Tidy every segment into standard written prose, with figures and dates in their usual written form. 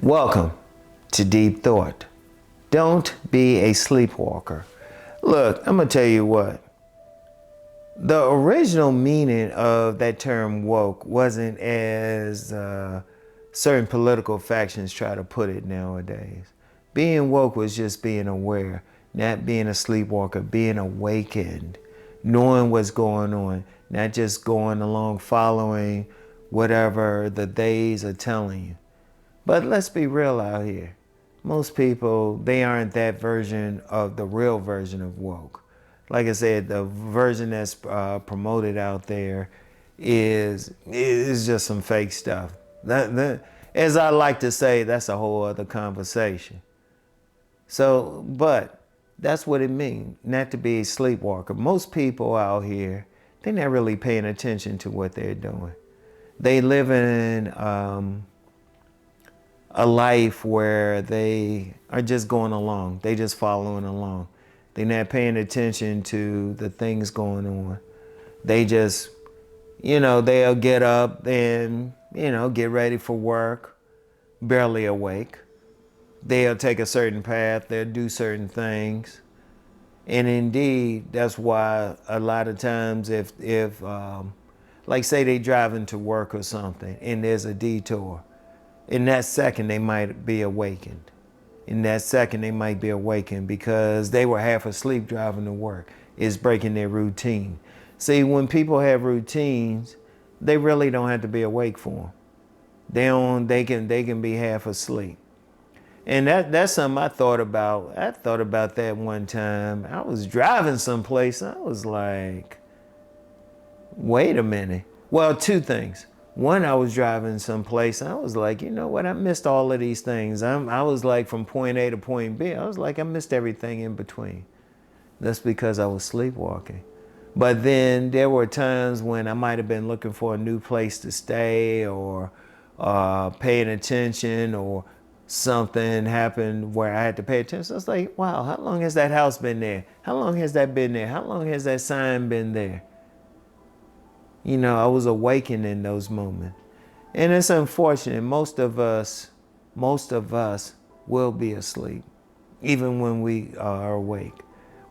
Welcome to Deep Thought. Don't be a sleepwalker. Look, I'm going to tell you what. The original meaning of that term woke wasn't as certain political factions try to put it nowadays. Being woke was just being aware, not being a sleepwalker, being awakened, knowing what's going on, not just going along following whatever the days are telling you. But let's be real out here. Most people, they aren't that version of the real version of woke. Like I said, the version that's promoted out there is just some fake stuff. As I like to say, that's a whole other conversation. So, but that's what it means, not to be a sleepwalker. Most people out here, they're not really paying attention to what they're doing. They live in a life where they are just going along. They just following along. They're not paying attention to the things going on. They just, they'll get up and, get ready for work, barely awake. They'll take a certain path. They'll do certain things. And indeed, that's why a lot of times if like say they driving to work or something and there's a detour, in that second, they might be awakened. In that second, they might be awakened because they were half asleep driving to work. It's breaking their routine. See, when people have routines, they really don't have to be awake for them. They can be half asleep. And that's something I thought about. I thought about that one time. I was driving someplace. I was like, wait a minute. Well, two things. One, I was driving someplace. I was like, you know what? I missed all of these things. I was like from point A to point B. I was like, I missed everything in between. That's because I was sleepwalking. But then there were times when I might have been looking for a new place to stay or paying attention, or something happened where I had to pay attention. I was like, wow, how long has that house been there? How long has that been there? How long has that sign been there? I was awakened in those moments. And it's unfortunate. Most of us will be asleep, even when we are awake.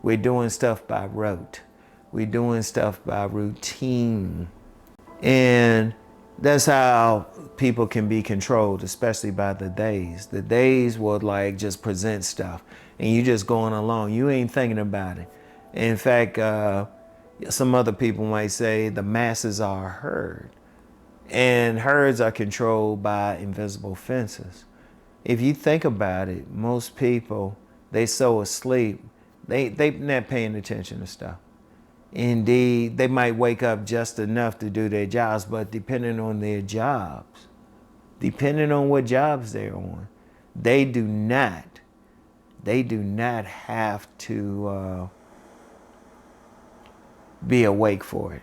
We're doing stuff by rote. We're doing stuff by routine. And that's how people can be controlled, especially by the days. The days will just present stuff and you just going along. You ain't thinking about it. In fact, some other people might say the masses are a herd, and herds are controlled by invisible fences. If you think about it, most people, they so asleep, they not paying attention to stuff. Indeed, they might wake up just enough to do their jobs, but depending on their jobs, depending on what jobs they're on, they do not have to be awake for it.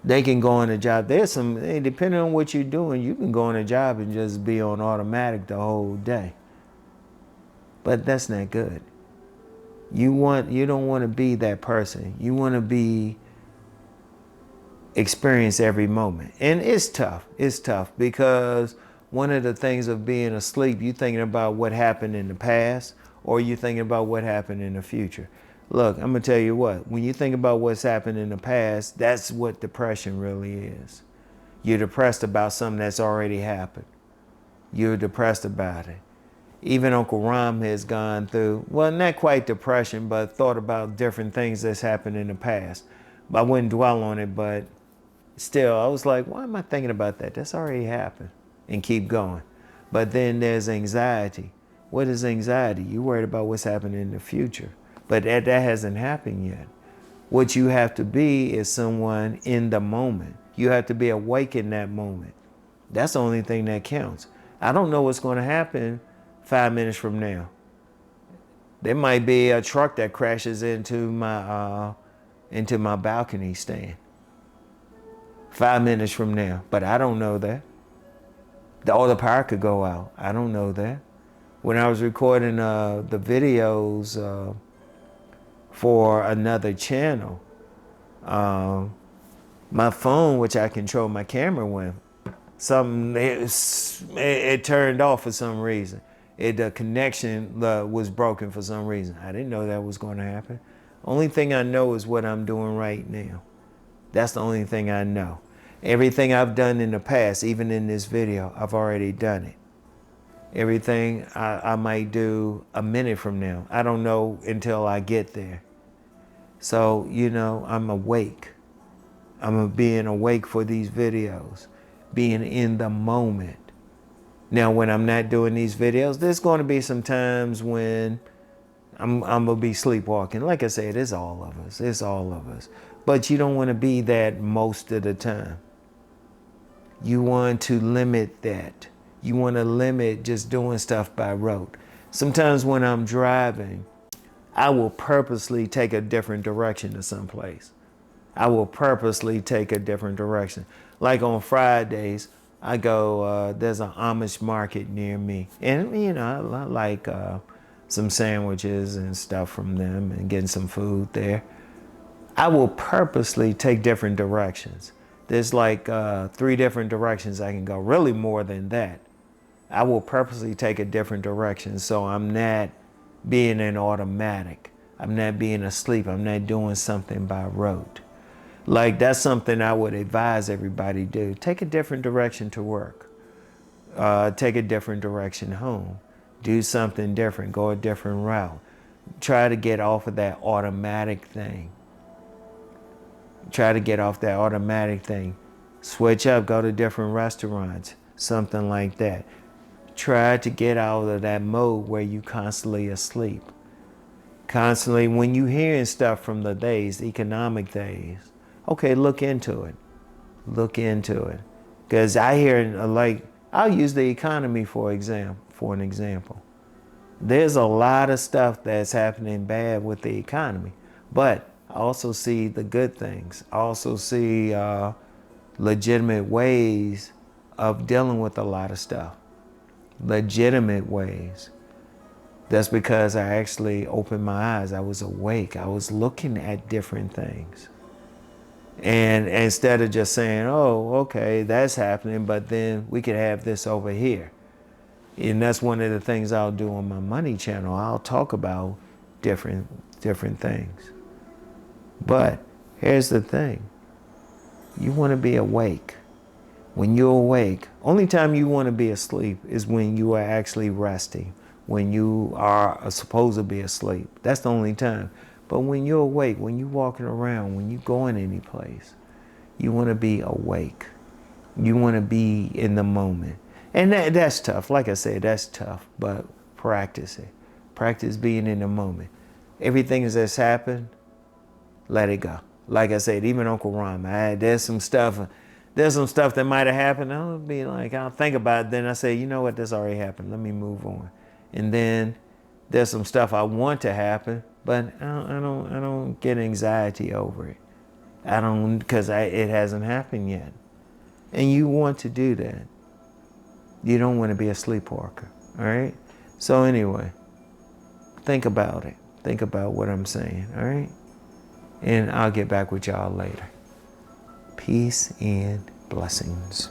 They can go on a job. Depending on what you're doing, you can go on a job and just be on automatic the whole day. But that's not good. You don't want to be that person. You want to experience every moment. And it's tough. It's tough because one of the things of being asleep, you're thinking about what happened in the past, or you're thinking about what happened in the future. Look, I'm going to tell you what, when you think about what's happened in the past, that's what depression really is. You're depressed about something that's already happened. You're depressed about it. Even Uncle Rom has gone through, well, not quite depression, but thought about different things that's happened in the past. I wouldn't dwell on it, but still, I was like, why am I thinking about that? That's already happened, and keep going. But then there's anxiety. What is anxiety? You're worried about what's happening in the future. But that hasn't happened yet. What you have to be is someone in the moment. You have to be awake in that moment. That's the only thing that counts. I don't know what's going to happen 5 minutes from now. There might be a truck that crashes into my balcony stand 5 minutes from now, but I don't know that. All the power could go out. I don't know that. When I was recording the videos for another channel, my phone, which I control my camera with, something, it turned off for some reason. The connection was broken for some reason. I didn't know that was going to happen. Only thing I know is what I'm doing right now. That's the only thing I know. Everything I've done in the past, even in this video, I've already done it. Everything I might do a minute from now, I don't know until I get there. So, you know, I'm awake. I'm being awake for these videos, being in the moment. Now, when I'm not doing these videos, there's going to be some times when I'm going to be sleepwalking. Like I said, it's all of us. It's all of us. But you don't want to be that most of the time. You want to limit that. You want to limit just doing stuff by rote. Sometimes when I'm driving, I will purposely take a different direction to someplace. I will purposely take a different direction. Like on Fridays, I go, there's an Amish market near me. And, you know, I like some sandwiches and stuff from them and getting some food there. I will purposely take different directions. There's like 3 different directions I can go, really more than that. I will purposely take a different direction so I'm not being an automatic. I'm not being asleep. I'm not doing something by rote. Like, that's something I would advise everybody do. Take a different direction to work. Take a different direction home. Do something different. Go a different route. Try to get off of that automatic thing. Try to get off that automatic thing. Switch up, go to different restaurants, something like that. Try to get out of that mode where you constantly asleep. Constantly, when you hearing stuff from the days, economic days, okay, look into it. Look into it. Because I hear, like, I'll use the economy for an example. There's a lot of stuff that's happening bad with the economy, but I also see the good things. I also see legitimate ways of dealing with a lot of stuff. Legitimate ways. That's because I actually opened my eyes. I was awake. I was looking at different things. And instead of just saying, oh, okay, that's happening, but then we could have this over here. And that's one of the things I'll do on my money channel. I'll talk about different things. But here's the thing. You want to be awake. When you're awake, only time you want to be asleep is when you are actually resting, when you are supposed to be asleep. That's the only time. But when you're awake, when you're walking around, when you're going any place, you want to be awake. You want to be in the moment. And that's tough. Like I said, that's tough, but practice it. Practice being in the moment. Everything that's happened, let it go. Like I said, even Uncle Ron, there's some stuff that might have happened. I'll be like, I'll think about it. Then I say, you know what, this already happened. Let me move on. And then there's some stuff I want to happen, but I don't get anxiety over it. I don't, because it hasn't happened yet. And you want to do that. You don't want to be a sleepwalker, all right? So anyway, think about it. Think about what I'm saying, all right? And I'll get back with y'all later. Peace and blessings.